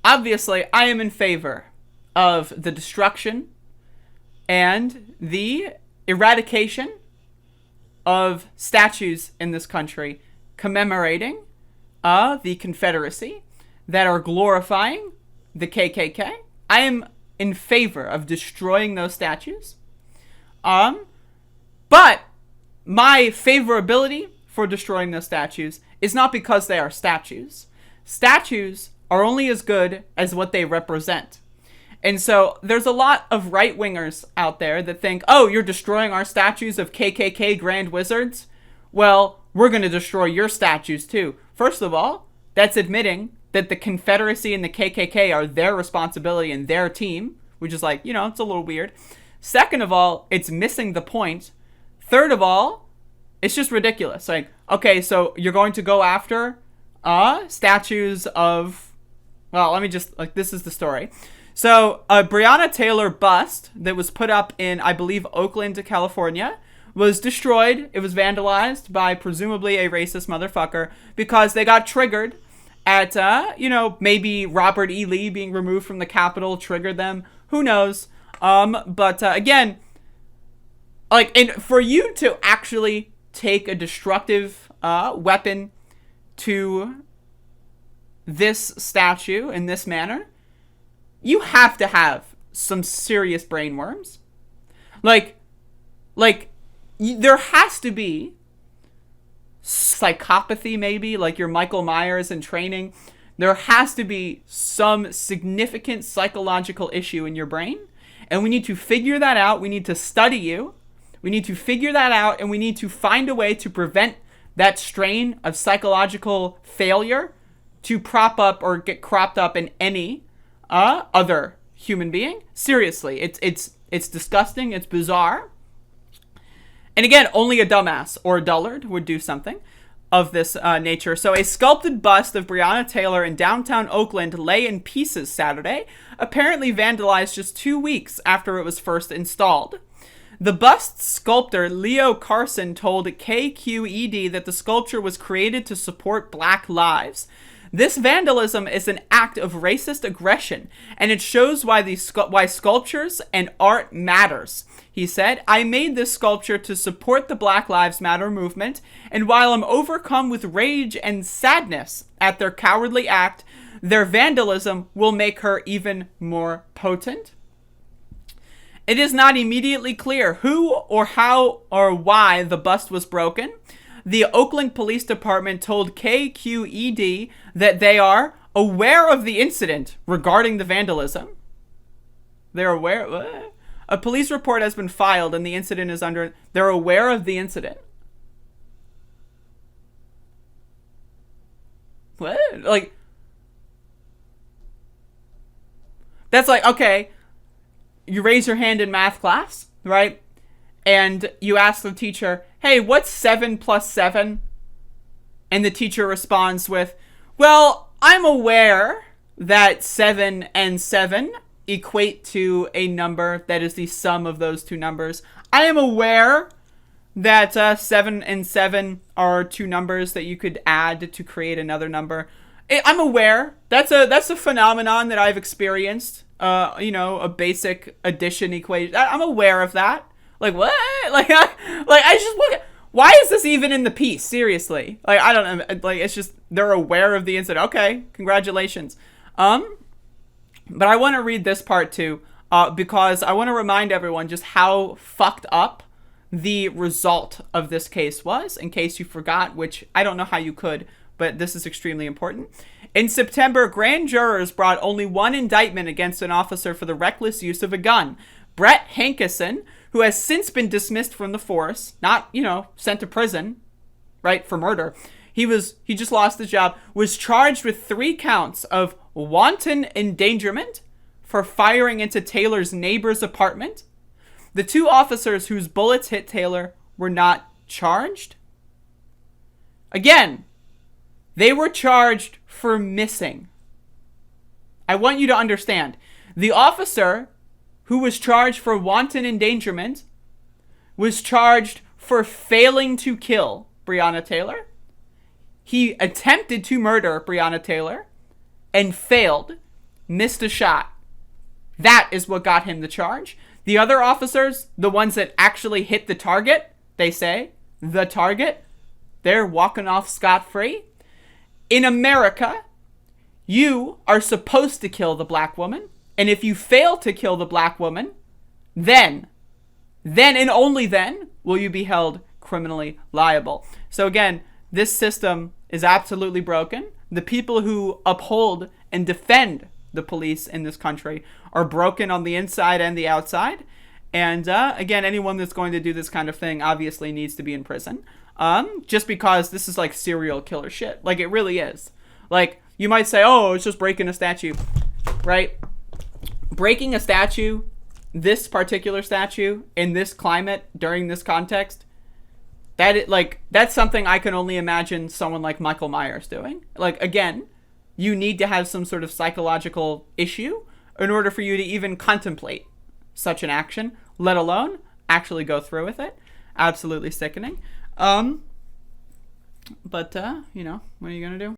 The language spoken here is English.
obviously, I am in favor of the destruction and the eradication of statues in this country commemorating the Confederacy that are glorifying the KKK. I am in favor of destroying those statues. But my favorability for destroying those statues is not because they are statues. Statues are only as good as what they represent. And so there's a lot of right-wingers out there that think, oh, you're destroying our statues of KKK Grand Wizards? Well, we're going to destroy your statues too. First of all, that's admitting that the Confederacy and the KKK are their responsibility and their team, which is like, it's a little weird. Second of all, it's missing the point. Third of all, it's just ridiculous. Like, okay, so you're going to go after statues of, well, let me just, this is the story. So a Breonna Taylor bust that was put up in, I believe, Oakland, California, was destroyed. It was vandalized by presumably a racist motherfucker because they got triggered at, maybe Robert E. Lee being removed from the Capitol triggered them. Who knows? But again, and for you to actually take a destructive weapon to this statue in this manner, you have to have some serious brainworms. There has to be psychopathy, maybe, like your Michael Myers in Training. There has to be some significant psychological issue in your brain, and we need to figure that out. We need to study you. We need to figure that out, and we need to find a way to prevent that strain of psychological failure to prop up or get cropped up in any other human being. Seriously, it's disgusting. It's bizarre. And again, only a dumbass or a dullard would do something of this nature. So a sculpted bust of Breonna Taylor in downtown Oakland lay in pieces Saturday, apparently vandalized just 2 weeks after it was first installed. The bust's sculptor, Leo Carson, told KQED that the sculpture was created to support Black lives. This vandalism is an act of racist aggression, and it shows why sculptures and art matters. He said, I made this sculpture to support the Black Lives Matter movement, and while I'm overcome with rage and sadness at their cowardly act, their vandalism will make her even more potent. It is not immediately clear who or how or why the bust was broken. The Oakland Police Department told KQED that they are aware of the incident regarding the vandalism. They're aware? What? A police report has been filed and the incident is under... They're aware of the incident. What? That's okay, you raise your hand in math class, right? And you ask the teacher, hey, what's 7 plus 7? And the teacher responds with, well, I'm aware that 7 and 7 equate to a number that is the sum of those two numbers. I am aware that 7 and 7 are two numbers that you could add to create another number. I'm aware. That's a phenomenon that I've experienced. A basic addition equation. I'm aware of that. What? I just look at, why is this even in the piece? Seriously. I don't know. It's just, they're aware of the incident. Okay, congratulations. But I want to read this part too, because I want to remind everyone just how fucked up the result of this case was, in case you forgot, which I don't know how you could, but this is extremely important. In September, grand jurors brought only one indictment against an officer for the reckless use of a gun. Brett Hankison, who has since been dismissed from the force, not, sent to prison, right, for murder. He just lost his job, was charged with 3 counts of wanton endangerment for firing into Taylor's neighbor's apartment. The 2 officers whose bullets hit Taylor were not charged. Again, they were charged for missing. I want you to understand. The officer who was charged for wanton endangerment was charged for failing to kill Breonna Taylor. He attempted to murder Breonna Taylor and failed. missed a shot. That is what got him the charge. The other officers, the ones that actually hit the target, they say, the target, they're walking off scot-free. In America, you are supposed to kill the black woman. And if you fail to kill the black woman, then and only then will you be held criminally liable. So again, this system is absolutely broken. The people who uphold and defend the police in this country are broken on the inside and the outside. And again, anyone that's going to do this kind of thing obviously needs to be in prison. Just because this is like serial killer shit. Like, it really is. Like, you might say, oh, it's just breaking a statue, right? Breaking a statue, this particular statue, in this climate, during this context, that's something I can only imagine someone like Michael Myers doing. Like, again, you need to have some sort of psychological issue in order for you to even contemplate such an action, let alone actually go through with it. Absolutely sickening. But what are you gonna do?